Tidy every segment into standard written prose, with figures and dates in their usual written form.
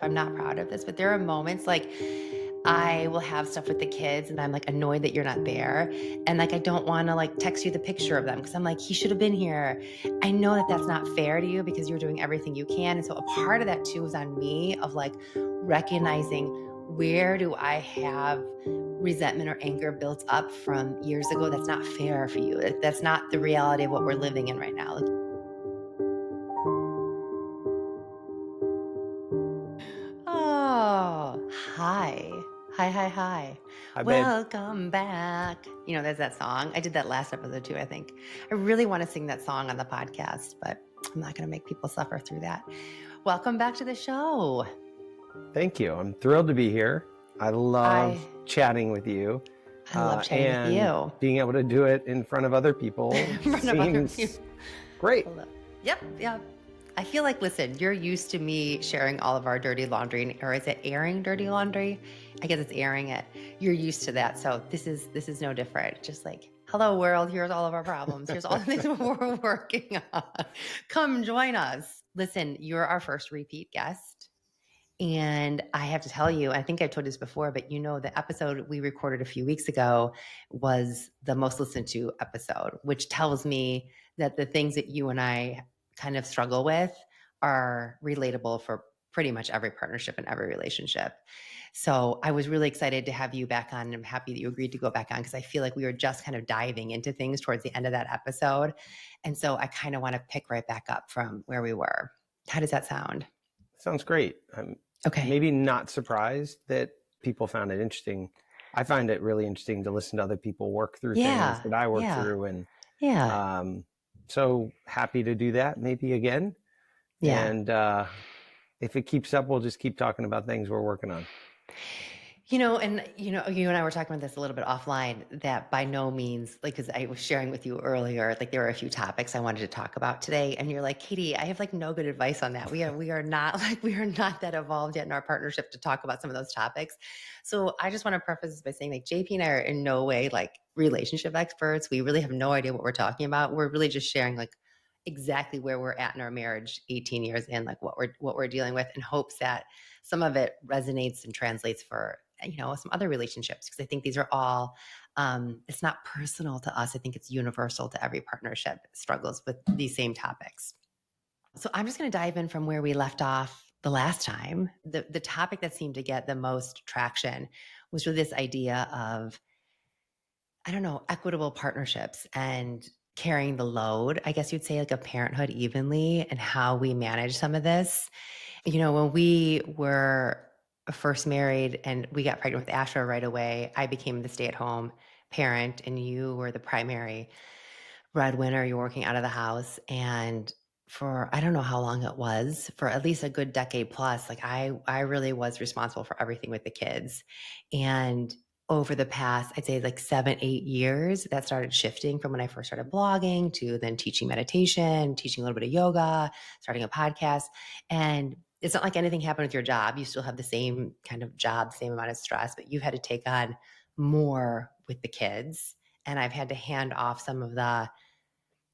I'm not proud of this, but there are moments like I will have stuff with the kids and I'm like annoyed that you're not there. And like I don't want to like text you the picture of them because I'm like, he should have been here. I know that that's not fair to you because you're doing everything you can. And so a part of that too is on me of like recognizing where do I have resentment or anger built up from years ago that's not fair for you. That's not the reality of what we're living in right now. Like, oh, hi. Hi, hi, hi. Hi, babe. Welcome back. There's that song. I did that last episode too, I think. I really want to sing that song on the podcast, but I'm not going to make people suffer through that. Welcome back to the show. Thank you. I'm thrilled to be here. I I love chatting with you, I love chatting with and you being able to do it in front of other people in front of other seems people. great. Yep, yep. I feel like, listen, you're used to me sharing all of our dirty laundry, or is it airing dirty laundry? I guess it's airing it. You're used to that, so this is no different. Just like, hello world, here's all of our problems. Here's all the things we're working on. Come join us. Listen, you're our first repeat guest. And I have to tell you, I think I've told you this before, but the episode we recorded a few weeks ago was the most listened to episode, which tells me that the things that you and I kind of struggle with are relatable for pretty much every partnership and every relationship. So I was really excited to have you back on. And I'm happy that you agreed to go back on because I feel like we were just kind of diving into things towards the end of that episode. And so I kind of want to pick right back up from where we were. How does that sound? Sounds great. I'm Okay. maybe not surprised that people found it interesting. I find it really interesting to listen to other people work through things Yeah, that I work yeah, through, and yeah, um, so happy to do that maybe again. yeah. And if it keeps up, we'll just keep talking about things we're working on. You and I were talking about this a little bit offline that by no means, like, because I was sharing with you earlier, like there were a few topics I wanted to talk about today. And you're like, Katie, I have like no good advice on that. We are not like, we are not that evolved yet in our partnership to talk about some of those topics. So I just want to preface this by saying like JP and I are in no way like relationship experts. We really have no idea what we're talking about. We're really just sharing like exactly where we're at in our marriage 18 years in, like what we're dealing with in hopes that some of it resonates and translates for some other relationships because I think these are all it's not personal to us. I think it's universal to every partnership struggles with these same topics. So I'm just going to dive in from where we left off the last time. The topic that seemed to get the most traction was with this idea of, I don't know, equitable partnerships and carrying the load, I guess you'd say, like a parenthood evenly, and how we manage some of this. When we were first married and we got pregnant with Asher right away, I became the stay-at-home parent and you were the primary breadwinner. You're working out of the house. And for I don't know how long it was, for at least a good decade plus, like I really was responsible for everything with the kids. And over the past, I'd say like 7, 8 years, that started shifting from when I first started blogging to then teaching meditation, teaching a little bit of yoga, starting a podcast. And it's not like anything happened with your job. You still have the same kind of job, same amount of stress, but you've had to take on more with the kids. And I've had to hand off some of the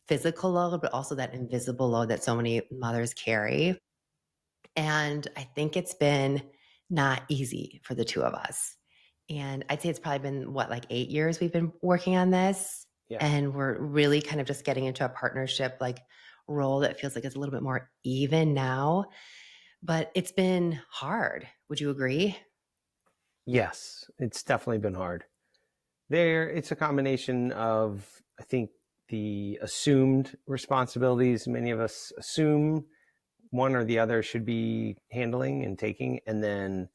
physical load, but also that invisible load that so many mothers carry. And I think it's been not easy for the two of us. And I'd say it's probably been what, like 8 years we've been working on this. Yeah. And we're really kind of just getting into a partnership like role that feels like it's a little bit more even now. But it's been hard. Would you agree? Yes, it's definitely been hard. It's a combination of, I think, the assumed responsibilities many of us assume one or the other should be handling and taking, and then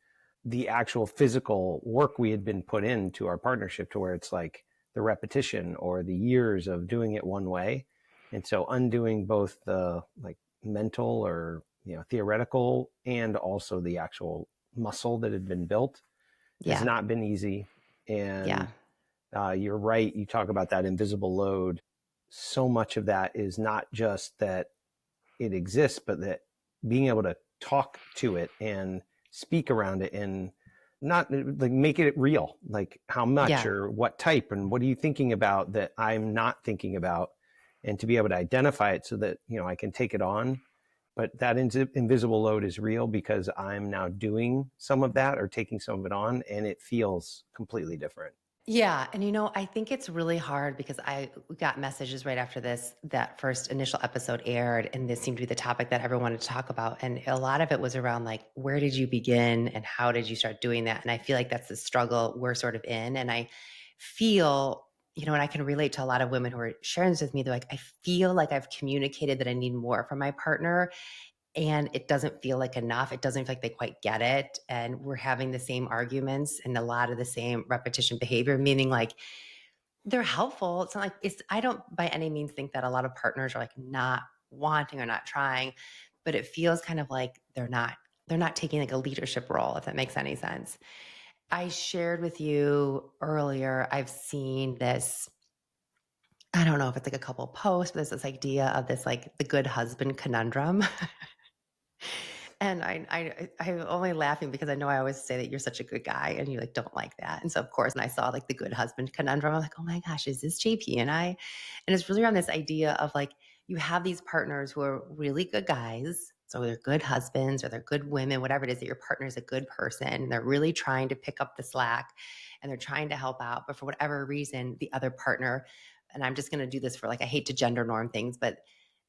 the actual physical work we had been put into our partnership to where it's like the repetition or the years of doing it one way. And so undoing both the like mental or theoretical and also the actual muscle that had been built has Yeah. not been easy. Yeah. And you're right. You talk about that invisible load. So much of that is not just that it exists, but that being able to talk to it and speak around it and not like make it real, like how much Yeah. or what type and what are you thinking about that I'm not thinking about, and to be able to identify it so that I can take it on But that invisible load is real because I'm now doing some of that or taking some of it on, and it feels completely different. Yeah, and I think it's really hard because I got messages right after that first initial episode aired, and this seemed to be the topic that everyone wanted to talk about. And a lot of it was around like, where did you begin and how did you start doing that? And I feel like that's the struggle we're sort of in. And I feel, and I can relate to a lot of women who are sharing this with me. They're like, I feel like I've communicated that I need more from my partner, and it doesn't feel like enough. It doesn't feel like they quite get it. And we're having the same arguments and a lot of the same repetition behavior, meaning like they're helpful. It's not like I don't by any means think that a lot of partners are like not wanting or not trying, but it feels kind of like they're not taking like a leadership role, if that makes any sense. I shared with you earlier, I've seen this. I don't know if it's like a couple posts, but there's this idea of this like the good husband conundrum. And I'm only laughing because I know I always say that you're such a good guy and you like don't like that. And so of course, when I saw like the good husband conundrum, I'm like, oh my gosh, is this JP and I? And it's really around this idea of like you have these partners who are really good guys. So they're good husbands or they're good women, whatever it is that your partner is a good person. And they're really trying to pick up the slack and they're trying to help out. But for whatever reason, the other partner, and I'm just going to do this for like, I hate to gender norm things, but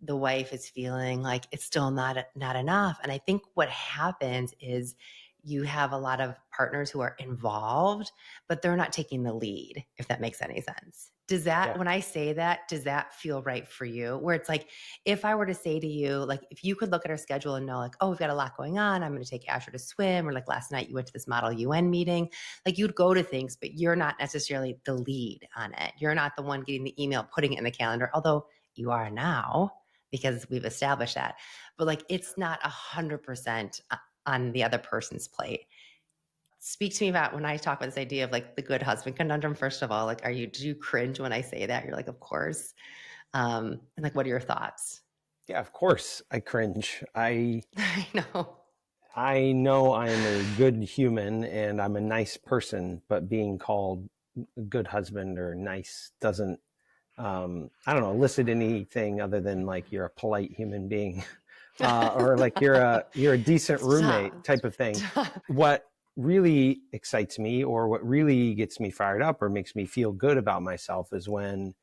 the wife is feeling like it's still not enough. And I think what happens is you have a lot of partners who are involved, but they're not taking the lead, if that makes any sense. Does that, Yeah. when I say that, does that feel right for you? Where it's like, if I were to say to you, like, if you could look at our schedule and know, like, oh, we've got a lot going on, I'm going to take Asher to swim, or like last night you went to this Model UN meeting, like you'd go to things, but you're not necessarily the lead on it. You're not the one getting the email, putting it in the calendar, although you are now because we've established that. But like it's not 100% on the other person's plate. Speak to me about when I talk about this idea of like the good husband conundrum. First of all, like, do you cringe when I say that? You're like, of course. And like, what are your thoughts? Yeah, of course I cringe. I know. I know I am a good human and I'm a nice person, but being called a good husband or nice doesn't, I don't know, elicit anything other than like you're a polite human being, or like you're a decent roommate Stop. type of thing. Stop. What really excites me, or what really gets me fired up, or makes me feel good about myself, is when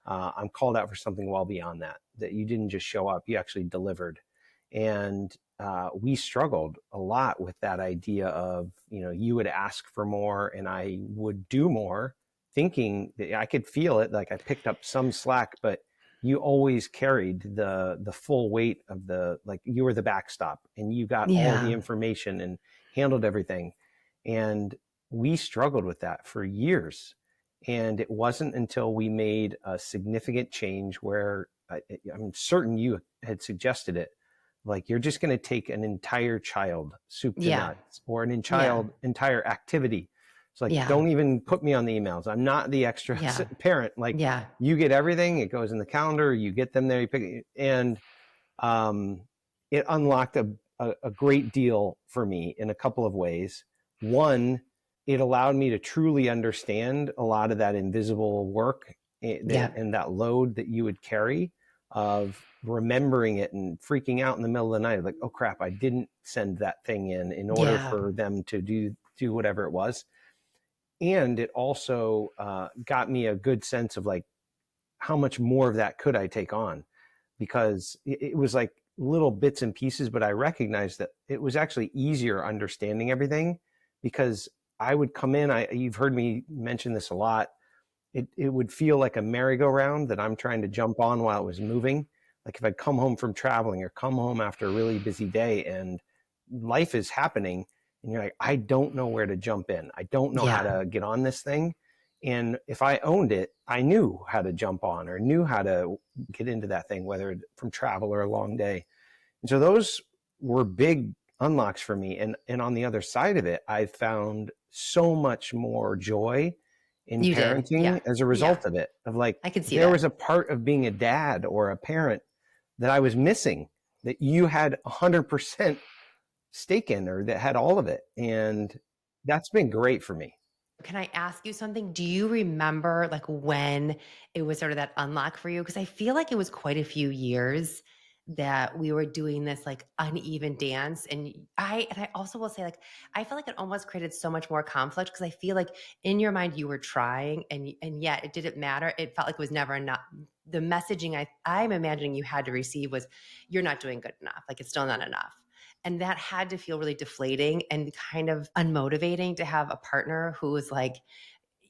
I'm called out for something well beyond that. That you didn't just show up; you actually delivered. And we struggled a lot with that idea of, you would ask for more and I would do more, thinking that I could feel it, like I picked up some slack, but you always carried the full weight of like you were the backstop and you got all the Yeah. information and handled everything. And we struggled with that for years. And it wasn't until we made a significant change where I'm certain you had suggested it, like you're just going to take an entire child soup to Yeah. nuts, or an Yeah. entire activity. It's like, Yeah. don't even put me on the emails. I'm not the extra Yeah. parent. Like, Yeah. you get everything. It goes in the calendar. You get them there. You pick it, and um, it unlocked a great deal for me in a couple of ways. One, it allowed me to truly understand a lot of that invisible work, Yeah. and that load that you would carry, of remembering it and freaking out in the middle of the night, like, oh crap, I didn't send that thing in order Yeah. for them to do whatever it was. And it also got me a good sense of like, how much more of that could I take on, because it was like little bits and pieces, but I recognized that it was actually easier understanding everything, because I would come in, you've heard me mention this a lot, it would feel like a merry-go-round that I'm trying to jump on while it was moving. Like if I'd come home from traveling or come home after a really busy day and life is happening, and you're like, I don't know where to jump in. I don't know how Yeah. to get on this thing. And if I owned it, I knew how to jump on or knew how to get into that thing, whether from travel or a long day. And so those were big unlocks for me. And on the other side of it, I found so much more joy in You did. parenting Yeah. as a Yeah. result of it. Of like, I could see there was that. a part of being a dad or a parent that I was missing, that you had 100% stake in, or that had all of it. And that's been great for me. Can I ask you something? Do you remember like when it was sort of that unlock for you? Because I feel like it was quite a few years that we were doing this like uneven dance. And I also will say, like, I feel like it almost created so much more conflict because I feel like in your mind you were trying, and yet it didn't matter. It felt like it was never enough. The messaging I'm imagining you had to receive was, you're not doing good enough. Like, it's still not enough. And that had to feel really deflating and kind of unmotivating to have a partner who was like,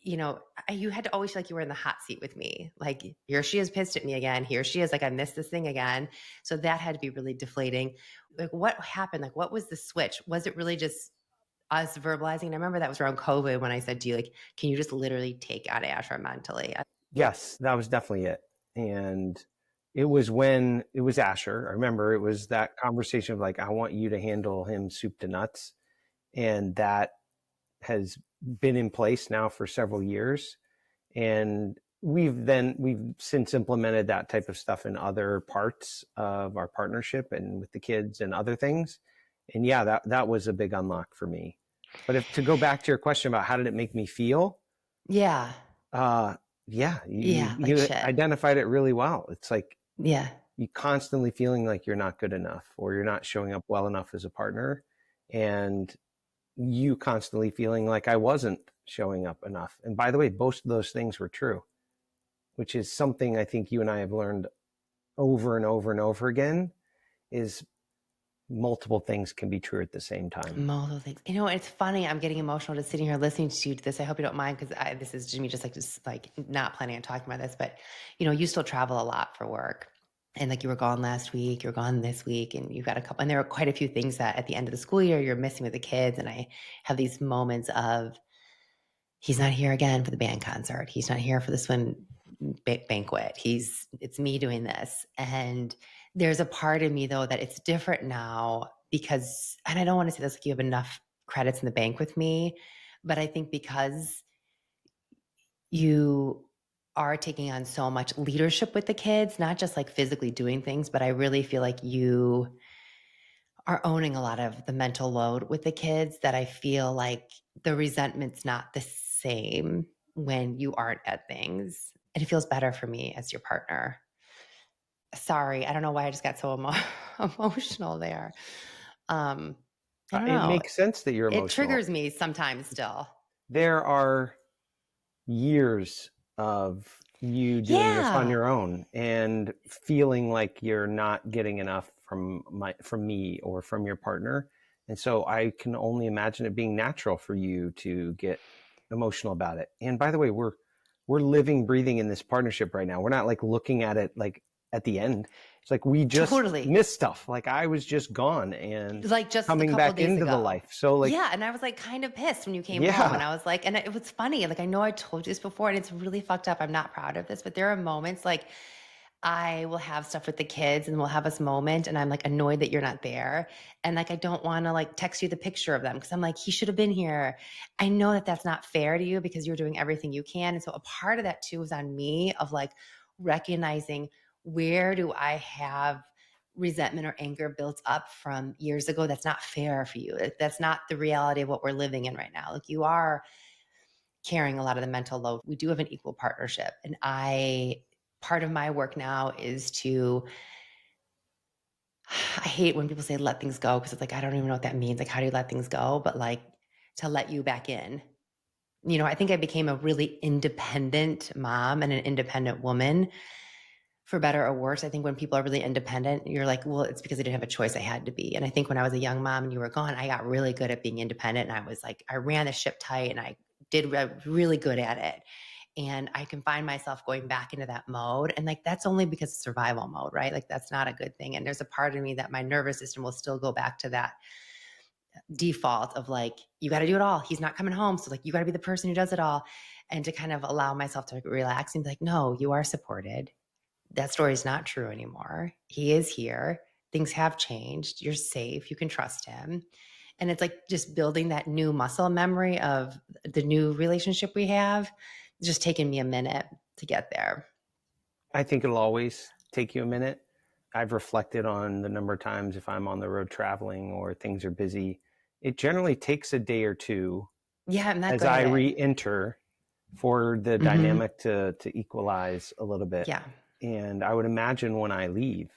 you had to always feel like you were in the hot seat with me. Like, here she is pissed at me again. Here she is, like, I missed this thing again. So that had to be really deflating. Like, what happened? Like, what was the switch? Was it really just us verbalizing? And I remember that was around COVID when I said to you, like, can you just literally take out Asher mentally? Yes, that was definitely it. And it was when it was Asher. I remember it was that conversation of like, I want you to handle him soup to nuts. And that has been in place now for several years. And we've since implemented that type of stuff in other parts of our partnership and with the kids and other things. And yeah, that was a big unlock for me. But if to go back to your question about how did it make me feel, Yeah. uh yeah, Yeah. Like you shit. identified it really well. It's like Yeah. you constantly feeling like you're not good enough or you're not showing up well enough as a partner, and you constantly feeling like I wasn't showing up enough. And by the way, both of those things were true, which is something I think you and I have learned over and over and over again, is multiple things can be true at the same time. Multiple things. It's funny. I'm getting emotional just sitting here listening to you to this. I hope you don't mind because this is Jimmy just like not planning on talking about this, but you still travel a lot for work. And like, you were gone last week, you're gone this week, and you've got a couple, and there are quite a few things that at the end of the school year you're missing with the kids. And I have these moments of, he's not here again for the band concert. He's not here for the swim banquet. It's me doing this. And there's a part of me though that it's different now because, and I don't want to say this like you have enough credits in the bank with me, but I think because you are taking on so much leadership with the kids, not just like physically doing things, but I really feel like you are owning a lot of the mental load with the kids, that I feel like the resentment's not the same when you aren't at things. And it feels better for me as your partner. Sorry, I don't know why I just got so emotional there. Um, I don't It know. makes sense that you're It emotional. triggers me sometimes still. There are years of you doing this on Yeah. your own and feeling like you're not getting enough from me or from your partner. And so I can only imagine it being natural for you to get emotional about it. And by the way, we're living, breathing in this partnership right now. We're not like looking at it like at the end. It's like we just Totally. missed stuff. Like I was just gone and Like just a coming couple back days into the ago. life. So like, Yeah, and I was like kind of pissed when you came home, and yeah, I was like, and it was funny. Like, I know I told you this before, and it's really fucked up. I'm not proud of this, but there are moments like I will have stuff with the kids and we'll have this moment, and I'm like annoyed that you're not there, and like I don't want to like text you the picture of them because I'm like, he should have been here. I know that that's not fair to you because you're doing everything you can, and so a part of that too was on me of like recognizing, where do I have resentment or anger built up from years ago that's not fair for you. That's not the reality of what we're living in right now. Like, you are carrying a lot of the mental load. We do have an equal partnership. And part of my work now is to, I hate when people say let things go because it's like, I don't even know what that means. Like, how do you let things go? But like, to let you back in. I think I became a really independent mom and an independent woman, for better or worse. I think when people are really independent, you're like, well, it's because I didn't have a choice. I had to be. And I think when I was a young mom and you were gone, I got really good at being independent. And I was like, I ran the ship tight and I did really good at it. And I can find myself going back into that mode. And like, that's only because of survival mode, right? Like, that's not a good thing. And there's a part of me that my nervous system will still go back to that default of like, you got to do it all. He's not coming home. So like, you got to be the person who does it all. And to kind of allow myself to relax and be like, no, you are supported. That story is not true anymore. He is here. Things have changed. You're safe. You can trust him. And it's like just building that new muscle memory of the new relationship we have. It's just taken me a minute to get there. I think it'll always take you a minute. I've reflected on the number of times if I'm on the road traveling or things are busy, it generally takes a day or two Yeah, I'm not as good I at it. re-enter for the Hmm. dynamic to equalize a little bit. Yeah. And I would imagine when I leave,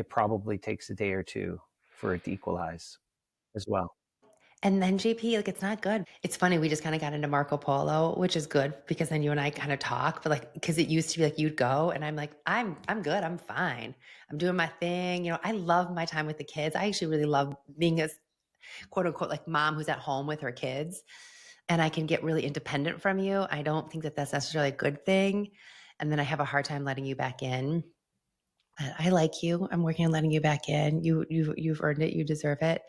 it probably takes a day or two for it to equalize as well. And then JP, like, it's not good. It's funny, we just kinda got into Marco Polo, which is good because then you and I kinda talk, but, like, because it used to be, like, you'd go and I'm like, I'm good, I'm fine. I'm doing my thing, I love my time with the kids. I actually really love being a quote unquote like mom who's at home with her kids and I can get really independent from you. I don't think that that's necessarily a good thing. And then I have a hard time letting you back in. I like you. I'm working on letting you back in. You've earned it. You deserve it.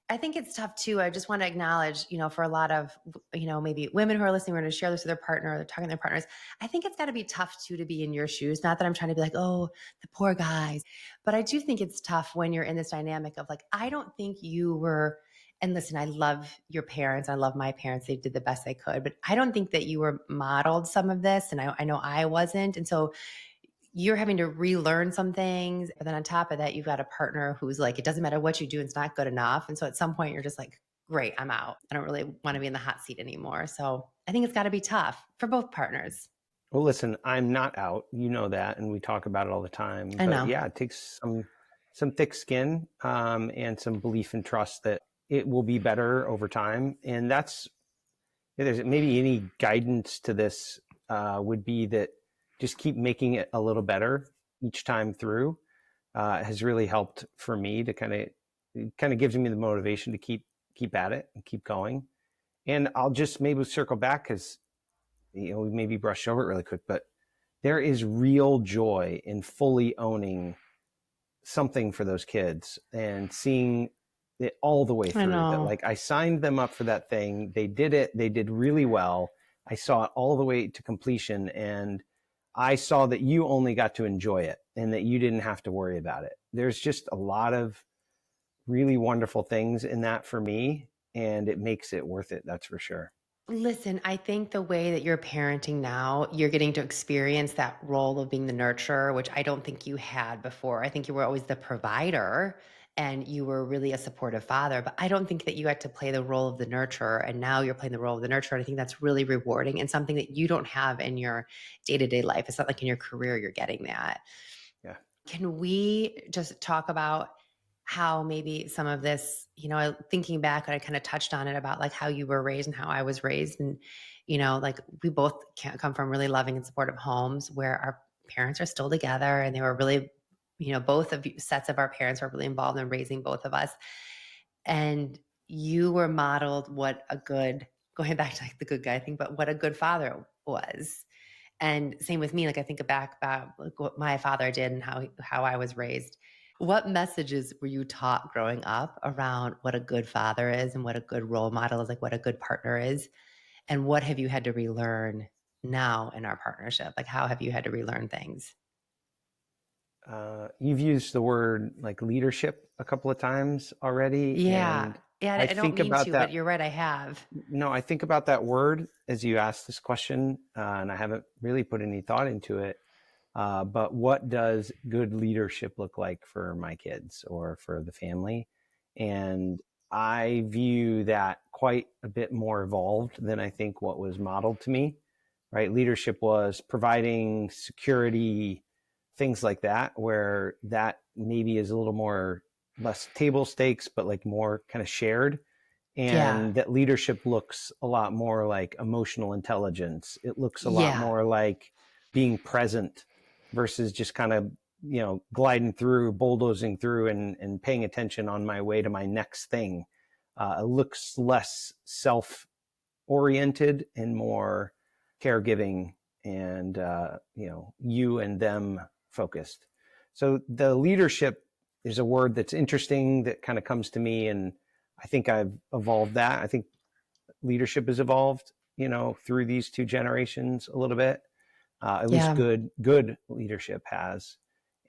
I think it's tough too. I just want to acknowledge, for a lot of, maybe women who are listening, we're going to share this with their partner, or they're talking to their partners. I think it's got to be tough too to be in your shoes. Not that I'm trying to be like, oh, the poor guys, but I do think it's tough when you're in this dynamic of like, I don't think you were. And listen, I love your parents. I love my parents. They did the best they could, but I don't think that you were modeled some of this. And I know I wasn't. And so you're having to relearn some things. But then on top of that, you've got a partner who's like, it doesn't matter what you do, it's not good enough. And so at some point, you're just like, great, I'm out. I don't really want to be in the hot seat anymore. So I think it's got to be tough for both partners. Well, listen, I'm not out. You know that, and we talk about it all the time. I But know. yeah, it takes some thick skin, and some belief and trust that it will be better over time. And that's there's maybe any guidance to this would be that just keep making it a little better each time through has really helped for me to kind of gives me the motivation to keep at it and keep going. And I'll just maybe circle back because we maybe brushed over it really quick, but there is real joy in fully owning something for those kids and seeing it all the way I through. That know. like I signed them up for that thing, they did it, they did really well. I saw it all the way to completion, and I saw that you only got to enjoy it and that you didn't have to worry about it. There's just a lot of really wonderful things in that for me, and it makes it worth it. That's for sure. Listen, I think the way that you're parenting now, you're getting to experience that role of being the nurturer, which I don't think you had before. I think you were always the provider and you were really a supportive father, but I don't think that you had to play the role of the nurturer. And now you're playing the role of the nurturer. And I think that's really rewarding and something that you don't have in your day to day life. It's not like in your career you're getting that. Yeah. Can we just talk about how maybe some of this, thinking back, I kind of touched on it about like how you were raised and how I was raised. And, like we both come from really loving and supportive homes where our parents are still together and they were really, both of sets of our parents were really involved in raising both of us. And you were modeled what a good, going back to like the good guy thing, but what a good father was. And same with me, like I think back about like what my father did and how I was raised. What messages were you taught growing up around what a good father is and what a good role model is, like what a good partner is? And what have you had to relearn now in our partnership? Like how have you had to relearn things? You've used the word like leadership a couple of times already, Yeah. and Yeah, I I don't think mean about to, but that. you're right, I have. No, I think about that word as you asked this question, and I haven't really put any thought into it. But what does good leadership look like for my kids or for the family? And I view that quite a bit more evolved than I think what was modeled to me, right? Leadership was providing security, things like that, where that maybe is a little more less table stakes, but like more kind of shared. Yeah. And that leadership looks a lot more like emotional intelligence. It looks a lot Yeah. more like being present versus just kind of, gliding through, bulldozing through and paying attention on my way to my next thing. It looks less self oriented and more caregiving and you and them focused. So the leadership is a word that's interesting that kind of comes to me, and I think I've evolved that. I think leadership has evolved, through these two generations a little bit. At least Yeah. good leadership has,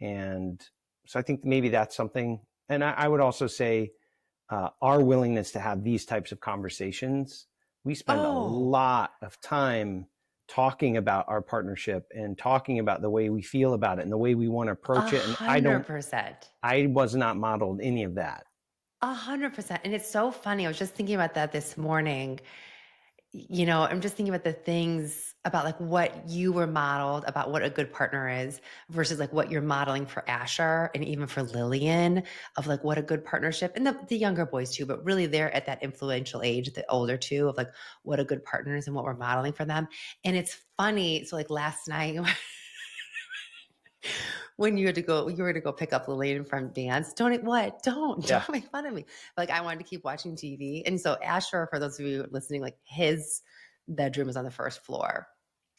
and so I think maybe that's something. And I would also say our willingness to have these types of conversations. We spend a Oh, lot of time talking about our partnership and talking about the way we feel about it and the way we want to a approach it. And hundred percent. I was not modeled any of that. 100%. And it's so funny. I was just thinking about that this morning. I'm just thinking about the things about like what you were modeled about what a good partner is versus like what you're modeling for Asher and even for Lillian of like what a good partnership and the younger boys too, but really they're at that influential age, the older two of like what a good partner is and what we're modeling for them. And it's funny. So like last night when you were to go pick up Lillian from dance. Don't Yeah. don't make fun of me. Like I wanted to keep watching TV, and so Asher, for those of you listening, like his bedroom is on the first floor,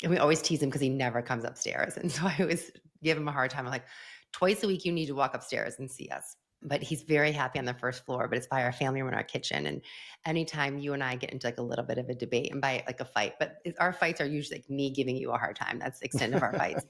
and we always tease him because he never comes upstairs, and so I always give him a hard time. I'm like, twice a week you need to walk upstairs and see us. But he's very happy on the first floor, but it's by our family room in our kitchen. And anytime you and I get into like a little bit of a debate and by like a fight, but our fights are usually like me giving you a hard time. That's the extent of our fights.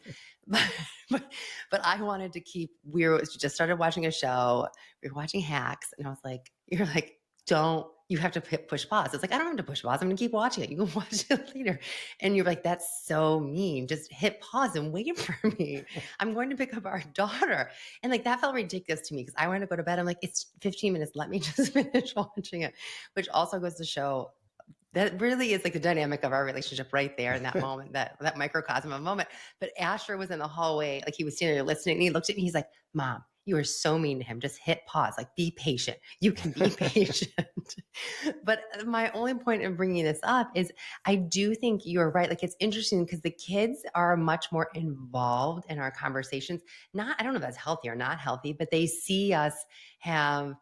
But, but but I wanted to we were just started watching a show. We were watching Hacks, and I was like, you're like, don't, you have to push pause. It's like, I don't have to push pause. I'm going to keep watching it. You can watch it later. And you're like, that's so mean. Just hit pause and wait for me. I'm going to pick up our daughter. And like, that felt ridiculous to me because I wanted to go to bed. I'm like, it's 15 minutes. Let me just finish watching it, which also goes to show that really is like the dynamic of our relationship right there in that moment, that microcosm of a moment. But Asher was in the hallway, like he was standing there listening, and he looked at me. He's like, "Mom, you are so mean to him. Just hit pause. Like, be patient. You can be patient." But my only point in bringing this up is I do think you're right. Like, it's interesting because the kids are much more involved in our conversations. I don't know if that's healthy or not healthy, but they see us have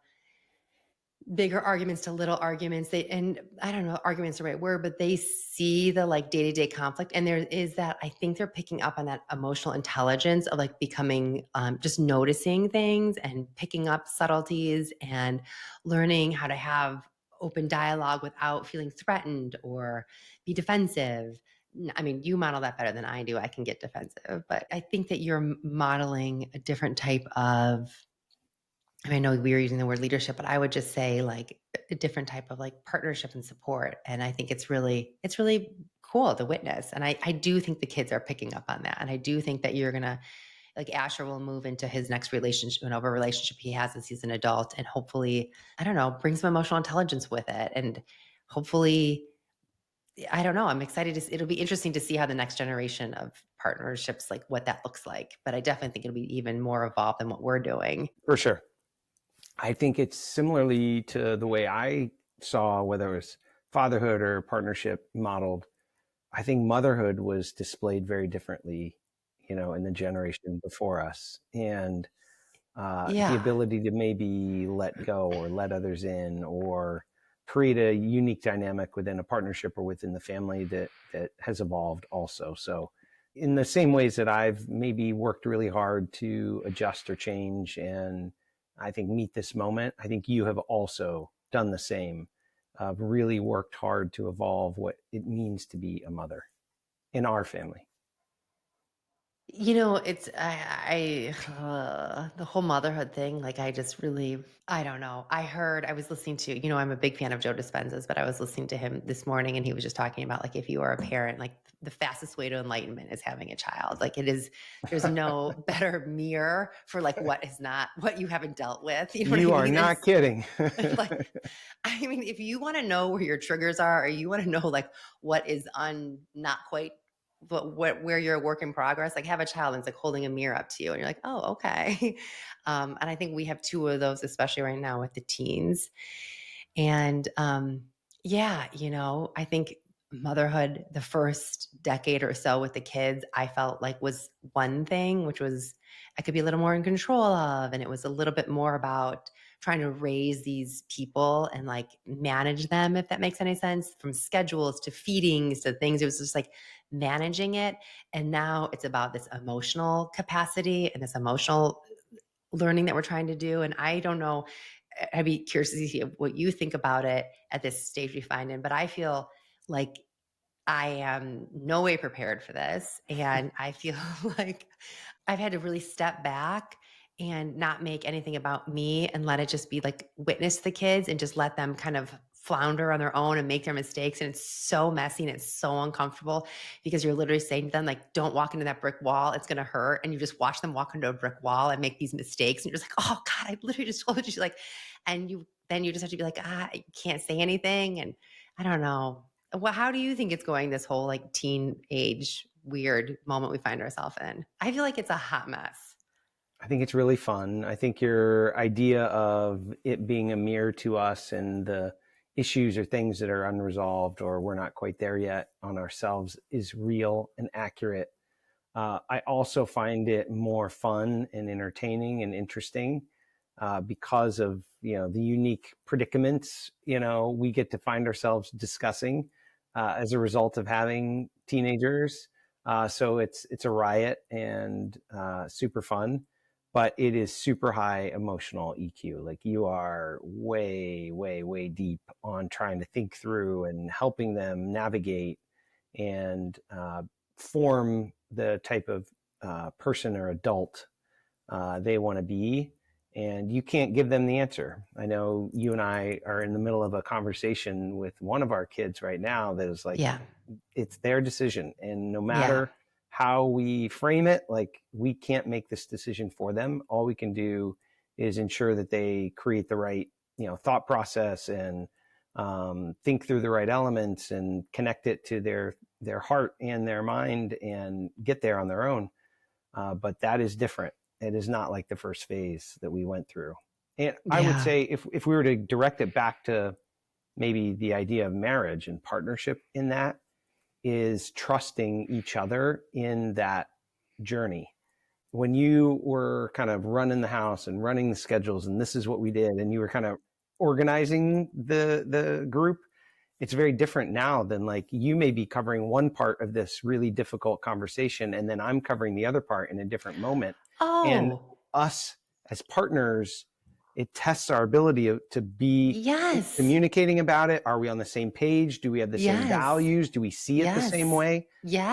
bigger arguments to little arguments. And I don't know, arguments the right word, but they see the like day-to-day conflict. And there is that, I think they're picking up on that emotional intelligence of like becoming just noticing things and picking up subtleties and learning how to have open dialogue without feeling threatened or be defensive. I mean, you model that better than I do. I can get defensive, but I think that you're modeling a different type of, I know we were using the word leadership, but I would just say like a different type of like partnership and support. And I think it's really cool to witness. And I do think the kids are picking up on that. And I do think that you're gonna like Asher will move into his next relationship, whatever relationship he has as he's an adult, and hopefully, I don't know, bring some emotional intelligence with it. And hopefully, I don't know. I'm excited it'll be interesting to see how the next generation of partnerships, like what that looks like. But I definitely think it'll be even more evolved than what we're doing. For sure. I think it's similarly to the way I saw whether it was fatherhood or partnership modeled. I think motherhood was displayed very differently, in the generation before us. And the Yeah. ability to maybe let go or let others in or create a unique dynamic within a partnership or within the family that has evolved also. So in the same ways that I've maybe worked really hard to adjust or change and I think meet this moment, I think you have also done the same. Really worked hard to evolve what it means to be a mother in our family. It's the whole motherhood thing. Like, I just really, I don't know. I was listening to, I'm a big fan of Joe Dispenza's, but I was listening to him this morning, and he was just talking about like if you are a parent, like the fastest way to enlightenment is having a child. Like it is, there's no better mirror for like what you haven't dealt with. You know what I You are mean? not kidding. Like, I mean, if you want to know where your triggers are, or you want to know like what is not quite, but where you're a work in progress, like have a child and it's like holding a mirror up to you, and you're like, oh, okay. And I think we have two of those, especially right now with the teens. And yeah, I think motherhood, the first decade or so with the kids, I felt like was one thing, which was I could be a little more in control of. And it was a little bit more about trying to raise these people and like manage them, if that makes any sense, from schedules to feedings to things. It was just like managing it. And now it's about this emotional capacity and this emotional learning that we're trying to do. And I don't know, I'd be curious to see what you think about it at this stage we find in, but I feel like I am no way prepared for this. And I feel like I've had to really step back and not make anything about me and let it just be like witness the kids and just let them kind of flounder on their own and make their mistakes. And it's so messy and it's so uncomfortable because you're literally saying to them, like, don't walk into that brick wall. It's going to hurt. And you just watch them walk into a brick wall and make these mistakes. And you're just like, oh God, I literally just told you. Like, then you just have to be like, you can't say anything. And I don't know. Well, how do you think it's going, this whole like teenage weird moment we find ourselves in? I feel like it's a hot mess. I think it's really fun. I think your idea of it being a mirror to us and the issues or things that are unresolved or we're not quite there yet on ourselves is real and accurate. I also find it more fun and entertaining and interesting because of the unique predicaments we get to find ourselves discussing as a result of having teenagers. So it's a riot and super fun, but it is super high emotional EQ. Like you are way, way, way deep on trying to think through and helping them navigate and form the type of person or adult they want to be. And you can't give them the answer. I know you and I are in the middle of a conversation with one of our kids right now that is like, Yeah. it's their decision. And no Yeah. matter how we frame it, like we can't make this decision for them. All we can do is ensure that they create the right, thought process and think through the right elements and connect it to their heart and their mind and get there on their own. But that is different. It is not like the first phase that we went through. And I would Yeah. say if we were to direct it back to maybe the idea of marriage and partnership in that is trusting each other in that journey. When you were kind of running the house and running the schedules and this is what we did and you were kind of organizing the group, it's very different now than like you may be covering one part of this really difficult conversation and then I'm covering the other part in a different moment. And Oh, us as partners, it tests our ability to be yes. communicating about it. Are we on the same page? Do we have the same Yes. values? Do we see it the same Yes. way?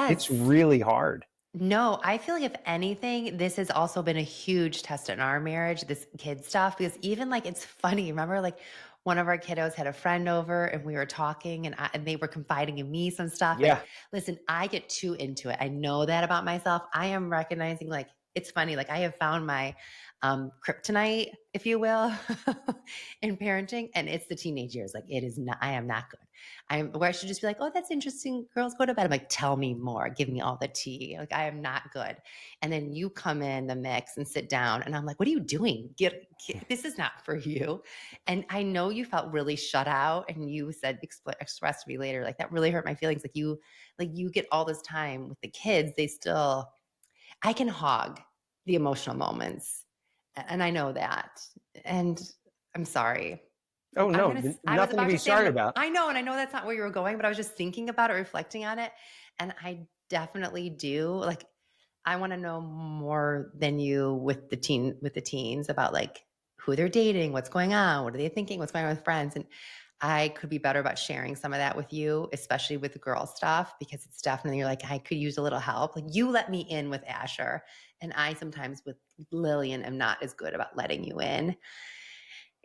It's Yes. really hard. No, I feel like if anything, this has also been a huge test in our marriage, this kid stuff, because even like it's funny. Remember, like one of our kiddos had a friend over and we were talking and they were confiding in me some stuff. And Yeah. listen, I get too into it. I know that about myself. I am recognizing like it's funny, like I have found my kryptonite, if you will, in parenting, and it's the teenage years. Like it is not, I am not good. I'm where I should just be like, oh, that's interesting. Girls go to bed. I'm like, tell me more. Give me all the tea. Like I am not good. And then you come in the mix and sit down, and I'm like, what are you doing? This is not for you. And I know you felt really shut out, and you said expressed to me later, like that really hurt my feelings. Like you get all this time with the kids. They still, I can hog the emotional moments, and I know that. And I'm sorry. Oh I'm no, gonna. I was nothing to about be to say. sorry about. I know, and I know that's not where you were going, but I was just thinking about it, reflecting on it, and I definitely do. Like, I want to know more than you with the teens about like who they're dating, what's going on, what are they thinking, what's going on with friends, and I could be better about sharing some of that with you, especially with the girl stuff, because it's definitely you're like I could use a little help. Like you let me in with Asher, and I sometimes with Lillian am not as good about letting you in.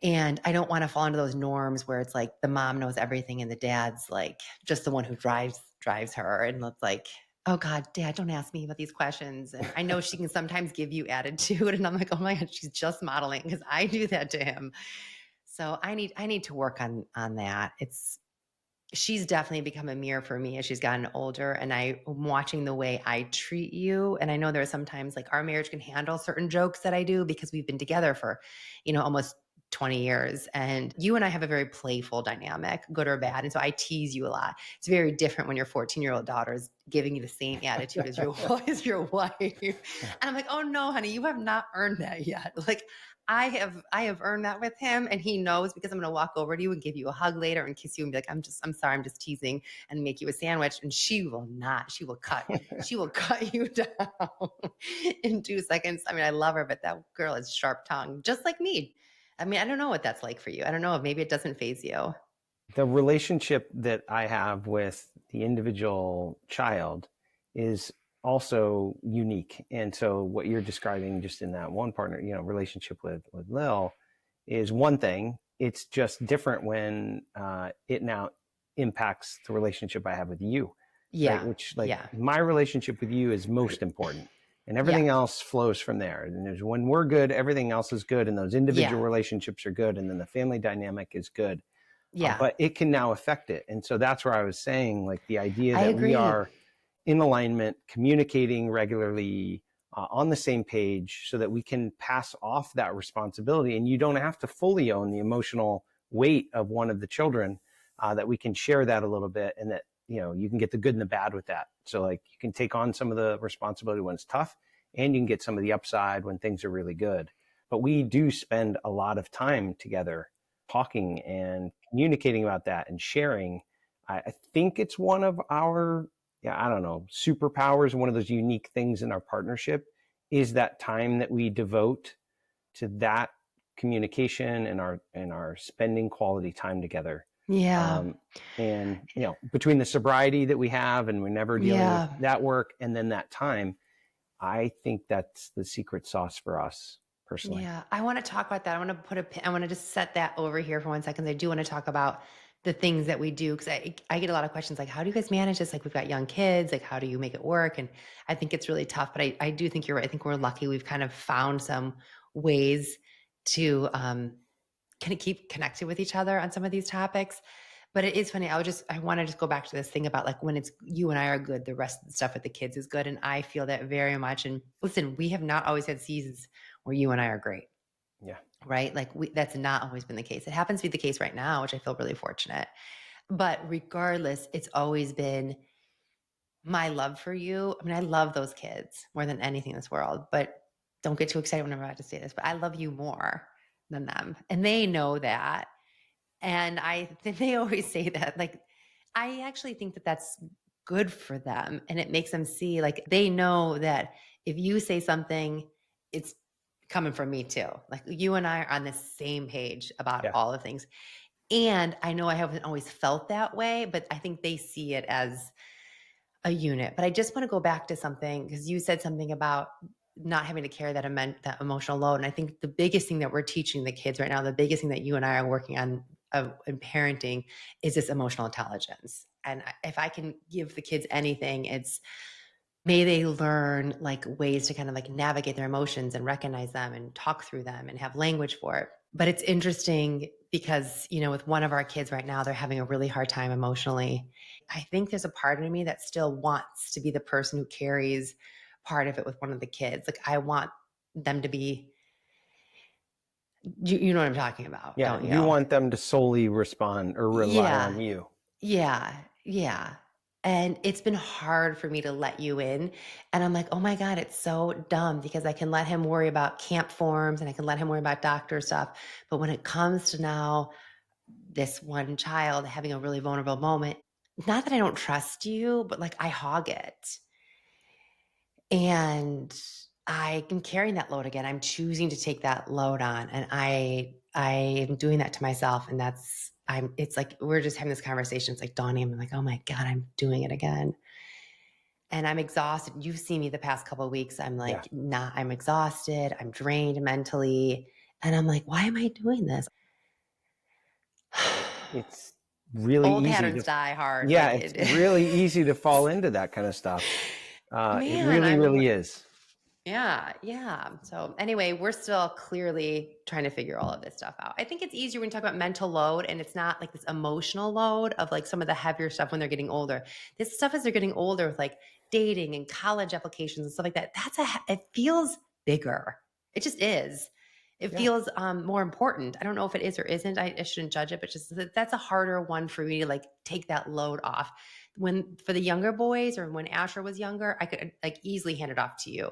And I don't want to fall into those norms where it's like the mom knows everything and the dad's like just the one who drives her. And it's like, oh God, dad, don't ask me about these questions. And I know she can sometimes give you attitude. And I'm like, oh my God, she's just modeling because I do that to him. So I need to work on that. She's definitely become a mirror for me as she's gotten older. And I'm watching the way I treat you. And I know there are sometimes like our marriage can handle certain jokes that I do because we've been together for, almost 20 years. And you and I have a very playful dynamic, good or bad. And so I tease you a lot. It's very different when your 14-year-old daughter is giving you the same attitude as your as your wife. And I'm like, oh no, honey, you have not earned that yet. Like I have earned that with him, and he knows because I'm gonna walk over to you and give you a hug later and kiss you and be like, I'm sorry, I'm just teasing, and make you a sandwich. And she will not. She will cut you down in 2 seconds. I mean, I love her, but that girl is sharp tongued, just like me. I mean, I don't know what that's like for you. I don't know if maybe it doesn't phase you. The relationship that I have with the individual child is also unique. And so what you're describing just in that one partner, relationship with Lil is one thing. It's just different when it now impacts the relationship I have with you, right? Yeah. Which like Yeah. my relationship with you is most important and Yeah. everything else flows from there. And there's when we're good, everything else is good. And those individual Yeah. relationships are good. And then the family dynamic is good. Yeah. but it can now affect it. And so that's where I was saying, like, the idea I that we agree. are in alignment, communicating regularly, on the same page, so that we can pass off that responsibility. And you don't have to fully own the emotional weight of one of the children, that we can share that a little bit, and that, you can get the good and the bad with that. So, like, you can take on some of the responsibility when it's tough, and you can get some of the upside when things are really good. But we do spend a lot of time together talking and communicating about that and sharing. I think it's one of our, yeah, I don't know, superpowers. One of those unique things in our partnership is that time that we devote to that communication, and our spending quality time together. Yeah. Um, and between the sobriety that we have, and we're never dealing with Yeah. that work, and then that time, I think that's the secret sauce for us personally. Yeah, I wanna talk about that. I wanna put a pin I wanna just set that over here for 1 second. I do wanna talk about the things that we do, because I get a lot of questions like, "How do you guys manage this?" Like, we've got young kids, like, how do you make it work? And I think it's really tough, but I do think you're right. I think we're lucky we've kind of found some ways to, kinda keep connected with each other on some of these topics. But it is funny, I wanna just go back to this thing about, like, when it's you and I are good, the rest of the stuff with the kids is good, and I feel that very much. And listen, we have not always had seasons where you and I are great, Yeah. right? Like, that's not always been the case. It happens to be the case right now, which I feel really fortunate. But regardless, it's always been my love for you. I mean, I love those kids more than anything in this world, but don't get too excited when I'm about to say this, but I love you more than them, and they know that. And they always say that, like, I actually think that that's good for them, and it makes them see, like, they know that if you say something, it's coming from me too. Like, you and I are on the same page about Yeah. all the things. And I know I haven't always felt that way, but I think they see it as a unit. But I just want to go back to something, because you said something about not having to carry that emotional load. And I think the biggest thing that we're teaching the kids right now, the biggest thing that you and I are working on in parenting, is this emotional intelligence. And if I can give the kids anything, it's may they learn, like, ways to kind of, like, navigate their emotions and recognize them and talk through them and have language for it. But it's interesting because, with one of our kids right now, they're having a really hard time emotionally. I think there's a part of me that still wants to be the person who carries part of it with one of the kids. Like, I want them to be, you know what I'm talking about, Yeah. don't You you? want them to solely respond or rely Yeah. on you. Yeah, yeah. And it's been hard for me to let you in. And I'm like, oh my God, it's so dumb, because I can let him worry about camp forms and I can let him worry about doctor stuff. But when it comes to now this one child having a really vulnerable moment, not that I don't trust you, but, like, I hog it. And I am carrying that load again. I'm choosing to take that load on. And I am doing that to myself. And it's like we're just having this conversation. It's like dawning. I'm like, oh my God, I'm doing it again. And I'm exhausted. You've seen me the past couple of weeks. I'm Yeah. like, nah, I'm exhausted. I'm drained mentally. And I'm like, why am I doing this? It's really Old easy patterns to, die hard. yeah, Like it's it, really easy to fall into that kind of stuff. It man, really, really is. yeah, yeah. So anyway, we're still clearly trying to figure all of this stuff out. I think it's easier when you talk about mental load, and it's not like this emotional load of, like, some of the heavier stuff when they're getting older. This stuff as they're getting older, with, like, dating and college applications and stuff like that. It feels bigger. It just is. It Yeah. feels more important. I don't know if it is or isn't. I shouldn't judge it, but just that's a harder one for me to, like, take that load off. When for the younger boys, or when Asher was younger, I could, like, easily hand it off to you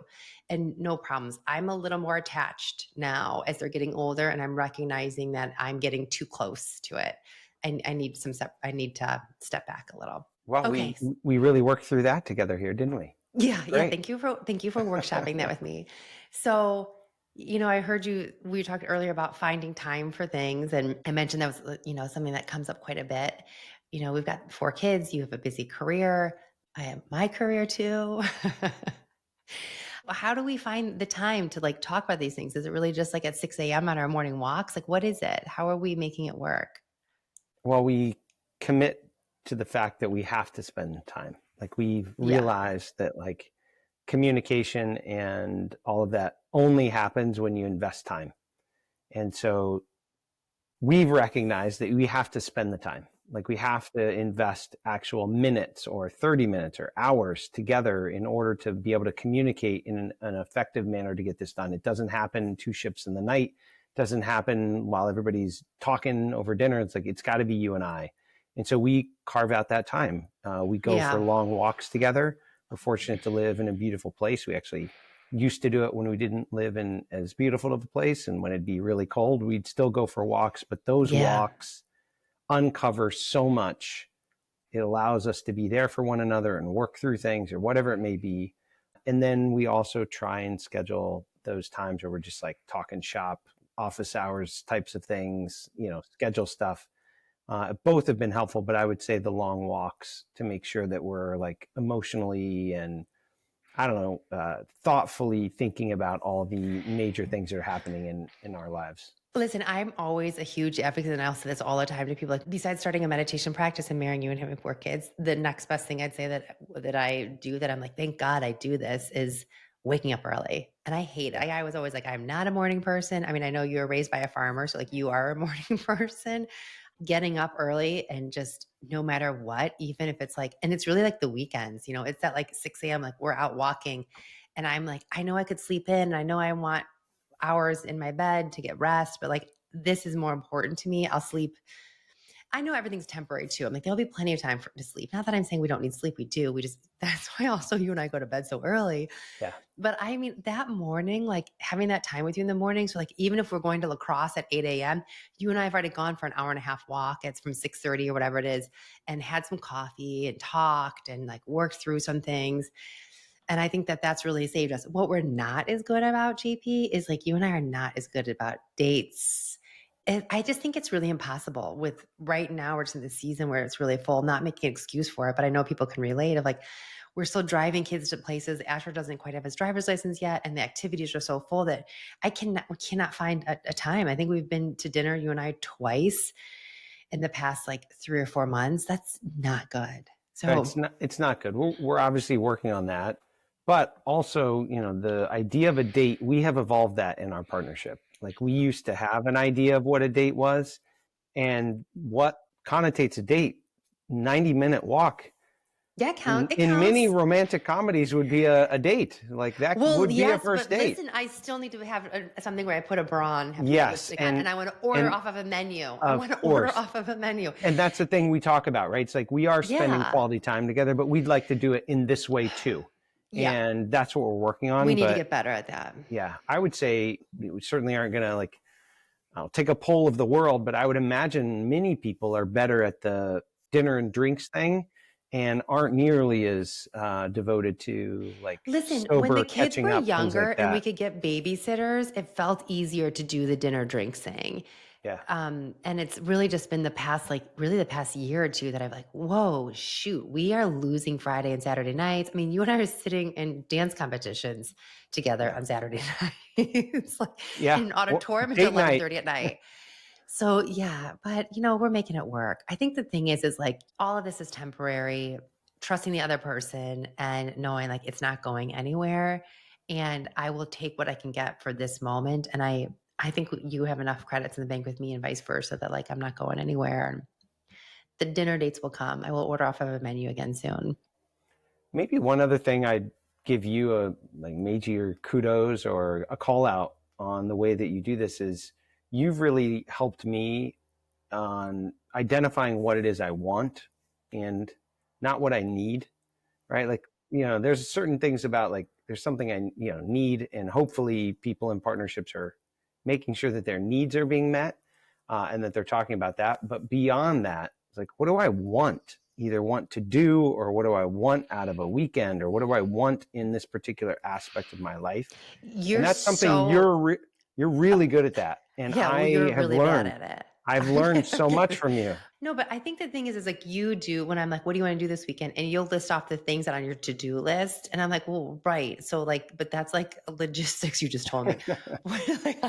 and no problems. I'm a little more attached now as they're getting older, and I'm recognizing that I'm getting too close to it. I need I need to step back a little. Well, Okay. we really worked through that together here, didn't we? Yeah, yeah. Great. Thank you for workshopping that with me. So, I heard we talked earlier about finding time for things, and I mentioned that was, something that comes up quite a bit. We've got 4 kids, you have a busy career. I have my career too. How do we find the time to, like, talk about these things? Is it really just, like, at 6 a.m. on our morning walks? Like, what is it? How are we making it work? Well, we commit to the fact that we have to spend time. Like, we've Yeah. realized that, like, communication and all of that only happens when you invest time. And so we've recognized that we have to spend the time. Like we have to invest actual minutes or 30 minutes or hours together in order to be able to communicate in an effective manner to get this done. It doesn't happen two shifts in the night. It doesn't happen while everybody's talking over dinner. It's like, it's got to be you and I. And so we carve out that time. We go for Yeah. long walks together. We're fortunate to live in a beautiful place. We actually used to do it when we didn't live in as beautiful of a place, and when it'd be really cold, we'd still go for walks, but those Yeah. walks uncover so much. It allows us to be there for one another and work through things or whatever it may be. And then we also try and schedule those times where we're just like talking shop, office hours types of things, schedule stuff. Both have been helpful, but I would say the long walks to make sure that we're like emotionally and, I don't know, thoughtfully thinking about all the major things that are happening in our lives. Listen, I'm always a huge advocate, and I'll say this all the time to people. Like, besides starting a meditation practice and marrying you and having 4 kids, the next best thing I'd say that I do that I'm like, thank God I do this is waking up early. And I hate it. Yeah. I was always like, I'm not a morning person. I mean, I know you were raised by a farmer, so like you are a morning person. Getting up early and just no matter what, even if it's like, and it's really like the weekends, it's at like 6 a.m. Like we're out walking, and I'm like, I know I could sleep in. I know I want hours in my bed to get rest, but like this is more important to me. I'll sleep. I know everything's temporary too. I'm like, there'll be plenty of time to sleep. Not that I'm saying we don't need sleep. We do. We just, that's why also you and I go to bed so early. Yeah. But I mean, that morning, like having that time with you in the morning. So like, even if we're going to lacrosse at 8 a.m., you and I have already gone for an hour and a half walk. It's from 6:30 or whatever it is, and had some coffee and talked and like worked through some things. And I think that that's really saved us. What we're not as good about, JP, is like you and I are not as good about dates. And I just think it's really impossible with right now, we're just in the season where it's really full, not making an excuse for it, but I know people can relate of like, we're still driving kids to places. Asher doesn't quite have his driver's license yet. And the activities are so full that we cannot find a time. I think we've been to dinner, you and I, twice in the past like 3 or 4 months. That's not good. It's So not, it's not good. We're obviously working on that, but also, the idea of a date, we have evolved that in our partnership. Like we used to have an idea of what a date was and what connotates a date. 90-minute walk yeah, it in many counts. romantic comedies would be a date. Like that Well, would be a yes, first but date. listen, I still need to have something where I put a bra on, have to put Yes, lipstick on, and I want to order and off of a menu. I of want to order course. off of a menu. And that's the thing we talk about, right? It's like we are spending Yeah. quality time together, but we'd like to do it in this way too. Yeah. And that's what we're working We on. need to But get better at that. yeah, I would say we certainly aren't going to like, I'll take a poll of the world, but I would imagine many people are better at the dinner and drinks thing and aren't nearly as devoted to like Listen, when the sober kids catching were up, things younger like and we that. could get babysitters, it felt easier to do the dinner drinks thing. Yeah. And it's really just been really the past year or two that I've like, whoa, shoot, we are losing Friday and Saturday nights. I mean, you and I are sitting in dance competitions together Yeah. on Saturday nights, like Yeah. in an Or auditorium until date night. 11:30 at night. So yeah, but we're making it work. I think the thing is like all of this is temporary, trusting the other person and knowing like it's not going anywhere. And I will take what I can get for this moment. And I think you have enough credits in the bank with me and vice versa that like I'm not going anywhere. And the dinner dates will come. I will order off of a menu again soon. Maybe one other thing I'd give you a like major kudos or a call out on the way that you do this is you've really helped me on identifying what it is I want and not what I need, right? Like, there's certain things about like there's something I need, and hopefully people in partnerships are making sure that their needs are being met, and that they're talking about that. But beyond that, it's like, what do I want? Either want to do, or what do I want out of a weekend, or what do I want in this particular aspect of my life? And You're that's something so you're really good at that, and Yeah, well, you're I have really bad learned. at it. I've learned so much from you. No, but I think the thing is like you do when I'm like, what do you want to do this weekend? And you'll list off the things that are on your to-do list. And I'm like, well, right. So like, but that's like logistics you just told me. Like,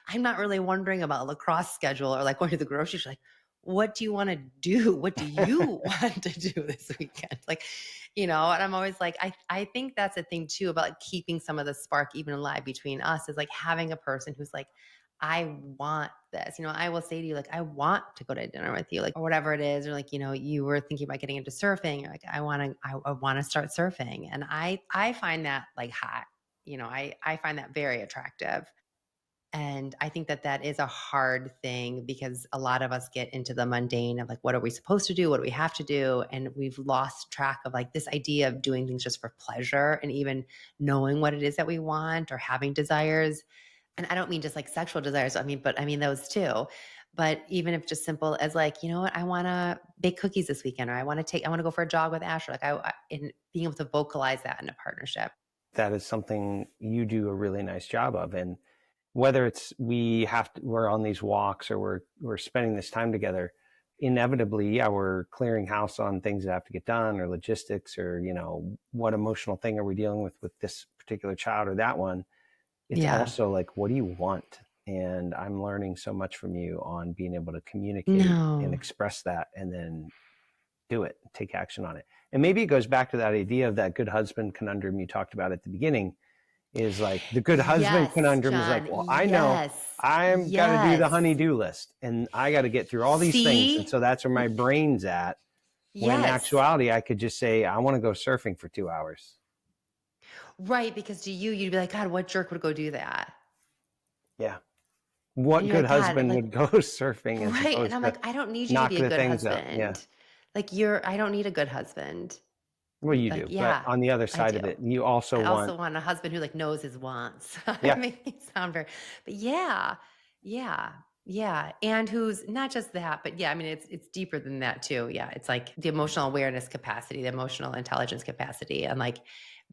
I'm not really wondering about a lacrosse schedule or like going to the grocery store. Like, what do you want to do? What do you want to do this weekend? Like, and I'm always like, I think that's a thing too about like keeping some of the spark even alive between us is like having a person who's like, I want this. I will say to you, like, I want to go to dinner with you, like, or whatever it is, or like, you were thinking about getting into surfing. You're like, I want to start surfing. And I find that like hot. I find that very attractive. And I think that that is a hard thing because a lot of us get into the mundane of like, what are we supposed to do? What do we have to do? And we've lost track of like this idea of doing things just for pleasure and even knowing what it is that we want or having desires. And I don't mean just like sexual desires. But I mean those too. But even if just simple as like, you know what, I want to bake cookies this weekend, or I want to go for a jog with Asher. Like in being able to vocalize that in a partnership. That is something you do a really nice job of. And whether it's we're on these walks or we're spending this time together, inevitably, yeah, we're clearing house on things that have to get done, or logistics, or what emotional thing are we dealing with this particular child or that one. It's Yeah. also like, what do you want? And I'm learning so much from you on being able to communicate and No. express that, and then do it, take action on it. And maybe it goes back to that idea of that good husband conundrum you talked about at the beginning. Is like, the good husband Yes, conundrum is like, John. well, I know Yes. I'm got to do the Yes. honey-do list, and I got to get through all these things. And See? so that's where my brain's at. When in Yes. actuality, I could just say, I want to go surfing for 2 hours. Right. Because to you, you'd be like, God, what jerk would go do that? Yeah. And What you're good like, God, husband like, would go surfing as right. And opposed I'm to like, I don't need you to knock be a the good things up? Yeah. husband. Like, I don't need a good husband. Well, you Like, do. But yeah, on the other I side do. of it, you also I also want, want a husband who like knows his wants. It yeah, makes me sound very, but yeah, yeah, yeah. And who's not just that, but yeah, I mean, it's deeper than that too. Yeah. It's like the emotional awareness capacity, the emotional intelligence capacity. And like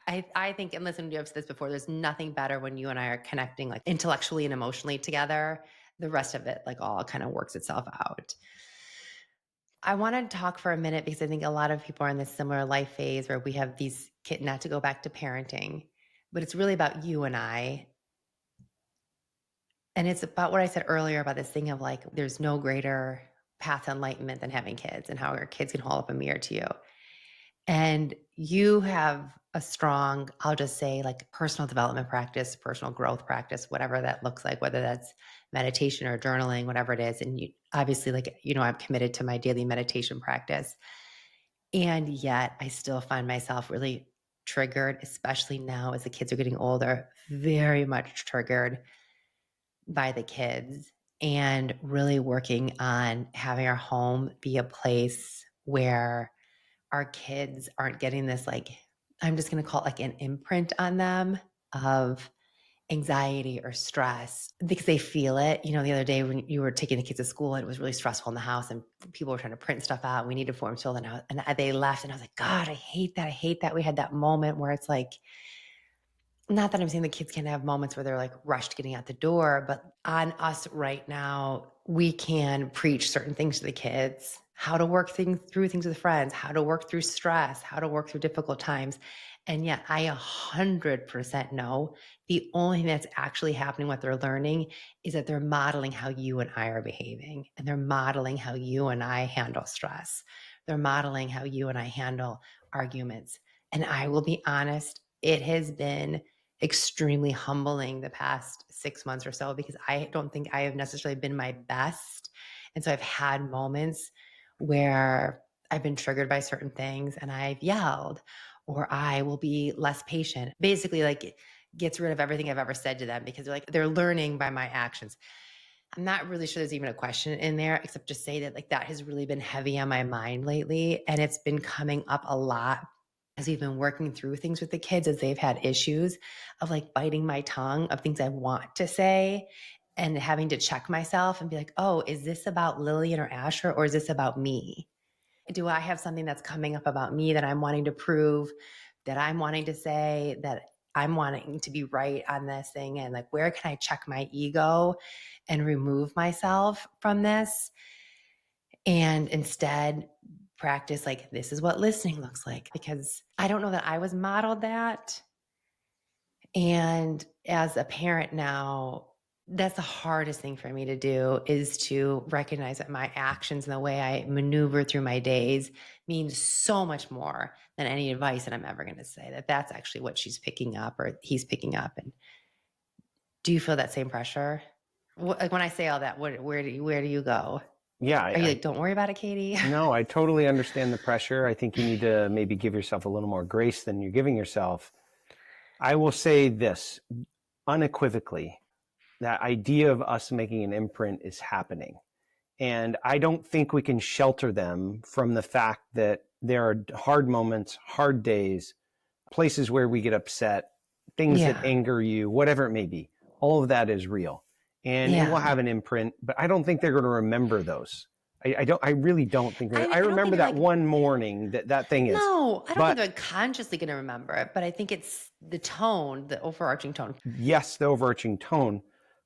I think, and listen, you've said this before, there's nothing better when you and I are connecting like intellectually and emotionally together. The rest of it like all kind of works itself out. I want to talk for a minute because I think a lot of people are in this similar life phase where we have these kids, not to go back to parenting, but it's really about you and I. And it's about what I said earlier about this thing of like, there's no greater path to enlightenment than having kids and how your kids can hold up a mirror to you. And you have a strong, I'll just say, like personal development practice, personal growth practice, whatever that looks like, whether that's meditation or journaling, whatever it is. And you obviously, like, I'm committed to my daily meditation practice. And yet I still find myself really triggered, especially now as the kids are getting older, very much triggered by the kids and really working on having our home be a place where our kids aren't getting this, like, I'm just going to call it like an imprint on them of anxiety or stress because they feel it. The other day when you were taking the kids to school and it was really stressful in the house and people were trying to print stuff out and we needed forms filled and they left and I was like, God, I hate that. I hate that. We had that moment where it's like, not that I'm saying the kids can have moments where they're like rushed getting out the door, but on us right now, we can preach certain things to the kids, how to work through things with friends, how to work through stress, how to work through difficult times. And yet I 100% know the only thing that's actually happening, what they're learning is that they're modeling how you and I are behaving and they're modeling how you and I handle stress. They're modeling how you and I handle arguments. And I will be honest, it has been extremely humbling the past 6 months or so because I don't think I have necessarily been my best. And so I've had moments where I've been triggered by certain things and I've yelled or I will be less patient. Basically, like gets rid of everything I've ever said to them because they're learning by my actions. I'm not really sure there's even a question in there, except just say that like that has really been heavy on my mind lately. And it's been coming up a lot as we've been working through things with the kids as they've had issues of like biting my tongue of things I want to say and having to check myself and be like, oh, is this about Lillian or Asher or is this about me? Do I have something that's coming up about me that I'm wanting to prove, that I'm wanting to say, that I'm wanting to be right on this thing? And like, where can I check my ego and remove myself from this? And instead, practice like, this is what listening looks like, because I don't know that I was modeled that. And as a parent now, that's the hardest thing for me to do is to recognize that my actions and the way I maneuver through my days means so much more than any advice that I'm ever going to say. That's actually what she's picking up or he's picking up. And do you feel that same pressure? Like when I say all that, where do you go? Yeah, Are you like, don't worry about it, Katie? no, I totally understand the pressure. I think you need to maybe give yourself a little more grace than you're giving yourself. I will say this unequivocally, that idea of us making an imprint is happening. And I don't think we can shelter them from the fact that there are hard moments, hard days, places where we get upset, things that Yeah. anger you, whatever it may be. All of that is real. And it will Yeah. have an imprint, but I don't think they're going to remember those. I really don't think I I don't remember think that like one morning that thing is, no, I don't think but they're consciously gonna remember it, but I think it's the tone, the overarching tone. yes, the overarching tone.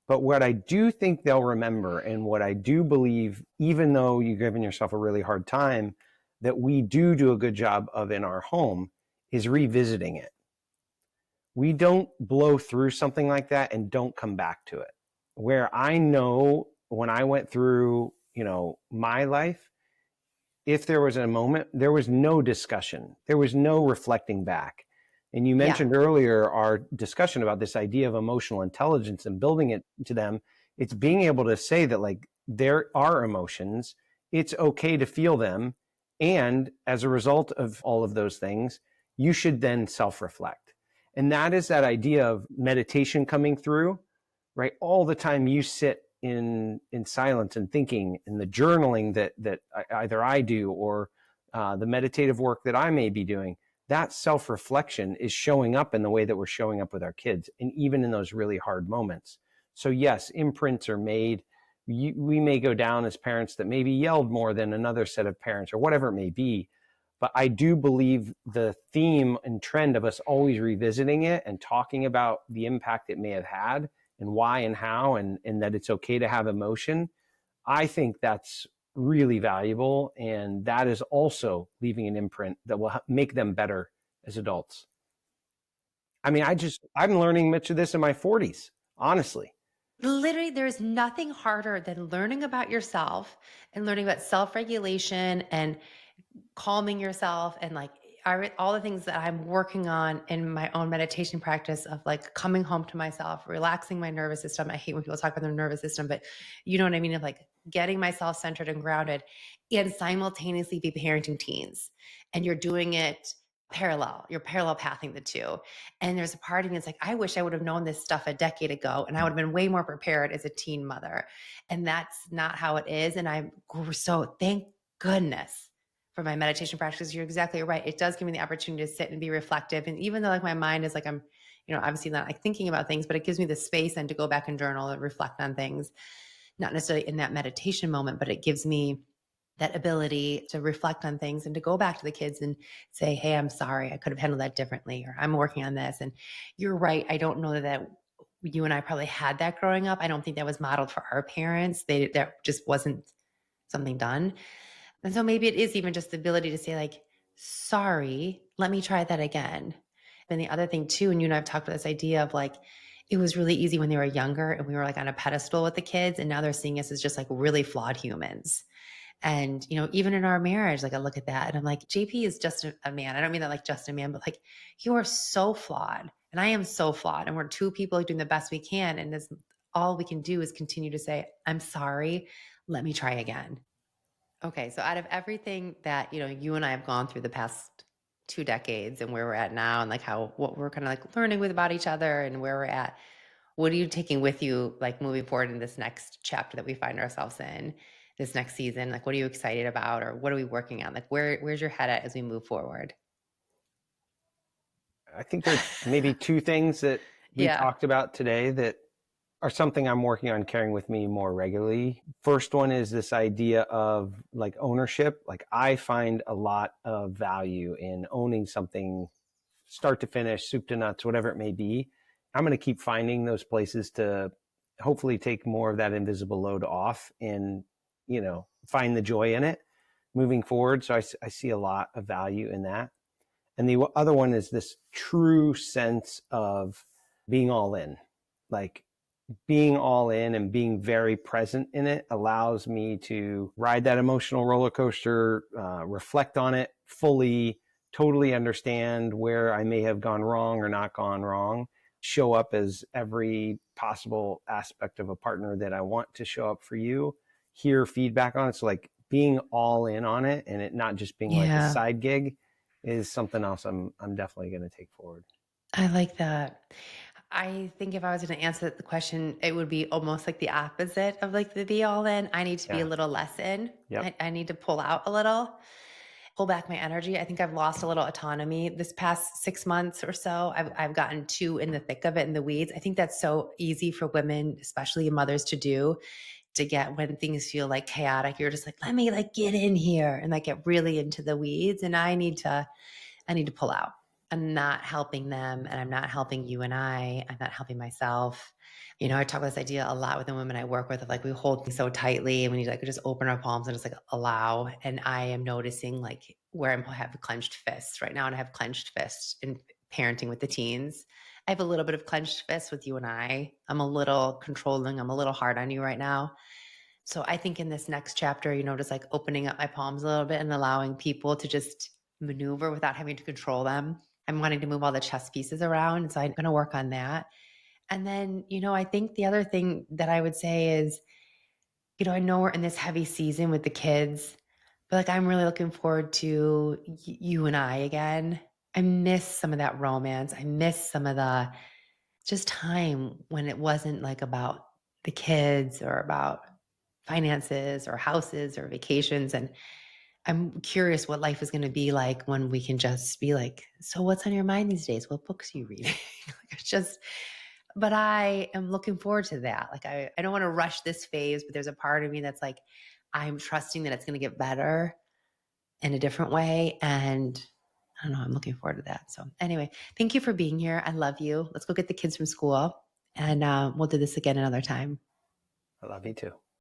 But what I do think they'll remember, and what I do believe, even though you're giving yourself a really hard time, that we do a good job of in our home is revisiting it. We don't blow through something like that and don't come back to it. Where I know when I went through, my life, if there was a moment, there was no discussion, there was no reflecting back. And you Yeah. mentioned earlier our discussion about this idea of emotional intelligence and building it to them. It's being able to say that, like, there are emotions, it's okay to feel them. And as a result of all of those things, you should then self reflect. And that is that idea of meditation coming through, right? All the time you sit in silence and thinking, and the journaling that either I do or the meditative work that I may be doing, that self-reflection is showing up in the way that we're showing up with our kids, and even in those really hard moments. So yes, imprints are made. We may go down as parents that maybe yelled more than another set of parents, or whatever it may be. But I do believe the theme and trend of us always revisiting it and talking about the impact it may have had and why and how, and that it's okay to have emotion. I think that's really valuable. And that is also leaving an imprint that will make them better as adults. I mean, I'm learning much of this in my 40s, honestly. Literally, there's nothing harder than learning about yourself and learning about self-regulation and calming yourself and like all the things that I'm working on in my own meditation practice of like coming home to myself, relaxing my nervous system. I hate when people talk about their nervous system, but you know what I mean? Of like getting myself centered and grounded and simultaneously be parenting teens. And you're doing it parallel. You're parallel pathing the two. And there's a part of me that's like, I wish I would have known this stuff a decade ago and I would have been way more prepared as a teen mother. And that's not how it is. And I'm so thank goodness for my meditation practice. You're exactly right. It does give me the opportunity to sit and be reflective. And even though like my mind is like, I'm, obviously not like thinking about things, but it gives me the space and to go back and journal and reflect on things, not necessarily in that meditation moment, but it gives me that ability to reflect on things and to go back to the kids and say, hey, I'm sorry. I could have handled that differently, or I'm working on this. And you're right. I don't know that you and I probably had that growing up. I don't think that was modeled for our parents. That just wasn't something done. And so maybe it is even just the ability to say, like, sorry, let me try that again. And the other thing too, and you and I have talked about this idea of like, it was really easy when they were younger and we were like on a pedestal with the kids. And now they're seeing us as just like really flawed humans. And, even in our marriage, like I look at that and I'm like, JP is just a man. I don't mean that like just a man, but like you are so flawed and I am so flawed. And we're two people doing the best we can. And this, all we can do is continue to say, I'm sorry, let me try again. Okay, so out of everything that, you and I have gone through the past 2 decades and where we're at now and like how what we're kind of like learning with about each other and where we're at, what are you taking with you like moving forward in this next chapter that we find ourselves in, this next season? Like what are you excited about or what are we working on? Like where's your head at as we move forward? I think there are maybe two things that we Yeah. talked about today that are something I'm working on carrying with me more regularly. First one is this idea of like ownership. Like I find a lot of value in owning something start to finish, soup to nuts, whatever it may be. I'm going to keep finding those places to hopefully take more of that invisible load off and, find the joy in it moving forward. So I see a lot of value in that. And the other one is this true sense of being all in. Like being all in and being very present in it allows me to ride that emotional roller coaster, reflect on it fully, totally understand where I may have gone wrong or not gone wrong. show up as every possible aspect of a partner that I want to show up for you, hear feedback on it. So like being all in on it and it not just being like a Yeah, side gig is something else I'm definitely going to take forward. I like that. I think if I was going to answer the question, it would be almost like the opposite of like the be all in. I need to be a Yeah. little less in. Yep. I need to pull out a little, pull back my energy. I think I've lost a little autonomy this past 6 months or so. I've gotten too in the thick of it, in the weeds. I think that's so easy for women, especially mothers, to do, to get when things feel like chaotic. You're just like, let me like get in here and like get really into the weeds. And I need to pull out. I'm not helping them and I'm not helping you and I'm not helping myself. You know, I talk about this idea a lot with the women I work with of like we hold things so tightly and we need to like just open our palms and just like allow. And I am noticing like where I have clenched fists right now, and I have clenched fists in parenting with the teens. I have a little bit of clenched fists with you and I'm a little controlling. I'm a little hard on you right now. So I think in this next chapter, just like opening up my palms a little bit and allowing people to just maneuver without having to control them. I'm wanting to move all the chess pieces around. So I'm going to work on that. And then, I think the other thing that I would say is, I know we're in this heavy season with the kids, but like I'm really looking forward to you and I again. I miss some of that romance. I miss some of the just time when it wasn't like about the kids or about finances or houses or vacations. And I'm curious what life is going to be like when we can just be like, so what's on your mind these days? What books are you reading? Like, it's just, but I am looking forward to that. Like, I don't want to rush this phase, but there's a part of me that's like, I'm trusting that it's going to get better in a different way. And I don't know, I'm looking forward to that. So, anyway, thank you for being here. I love you. Let's go get the kids from school and we'll do this again another time. I love you too.